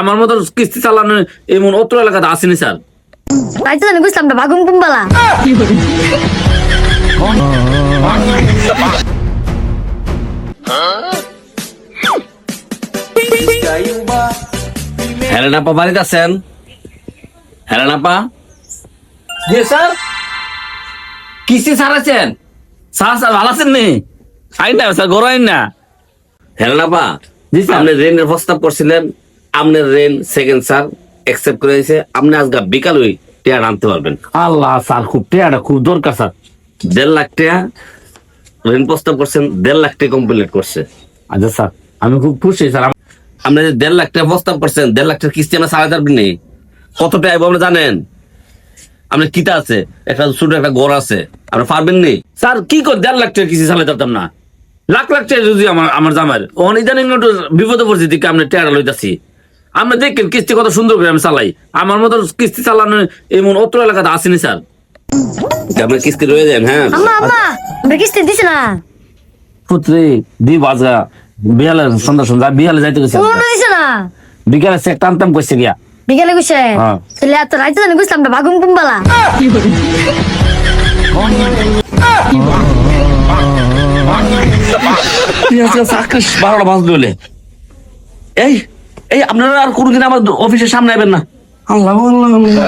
আমার মতো কিস্তি চালানো এমন অত্র এলাকাতে আসেনি স্যার। তাই তো জানি বুঝলাম না বাগুম কুম্বালা। হেলেন আপা বাড়িতে আছেন? হেলেন আপা? জি স্যার। কিস্তি ছাড়াচ্ছেন? স্যার স্যার ভালো আছেন নি? আইন না স্যার, গড় আইন না। হেলেন আপা, জি স্যার। আপনি রেনের প্রস্তাব করছিলেন, আপনার রেন সেকেন্ড স্যার অ্যাকসেপ্ট করে দিয়েছে। আপনি আজকে বিকাল ওই টেয়ার আনতে পারবেন। আল্লাহ স্যার, খুব টেয়াটা খুব দরকার স্যার। 1.5 লাখ টাকা রেন প্রস্তাব করছেন, 1.5 লাখ টাকা কমপ্লিট করছে। আচ্ছা স্যার, আমি খুব খুশি স্যার। আপনি যে 1.5 লাখ টাকা প্রস্তাব করছেন, 1.5 লাখ টাকা কিস্তি আমরা সাড়ে পারবেন নি? কত টাকা আইবো আপনি জানেন? আপনার কিতা আছে, একটা ছোট একটা ঘর আছে, আপনি পারবেন নি? স্যার কি করে 1.5 লাখ টাকা কিস্তি চালাতে পারতাম না? লাখ লাখ টাকা যদি আমার জামার অনেক জানি বিপদে পড়ছি দিকে আমরা টেয়ারা লইতাছি। আমরা দেখেন কিস্তি কত সুন্দর করে আমি চালাই। আমার মতো কিস্তি চালানো এমন অত্র এলাকাতে আসেনি স্যার। আপনি কিস্তি রয়ে যান। হ্যাঁ, আম্মা আম্মা আমরা কিস্তি দিছি না। পুত্রে দি বাজা বিহালে সন্ধ্যা সন্ধ্যা বিহালে যাইতে গেছে। কোনো দিছে না। বিকালে চেক টানতাম কইছে গিয়া। বিকেলে কইছে হ্যাঁ। তাহলে এত রাইতে জানি বুঝলাম না বাগুম কুম্বালা। আকাশ 12টা বাজলে হলে এই এই আপনারা আর কোনোদিন আমার অফিসের সামনে আইবেন না। আল্লাহ আল্লাহ আল্লাহ।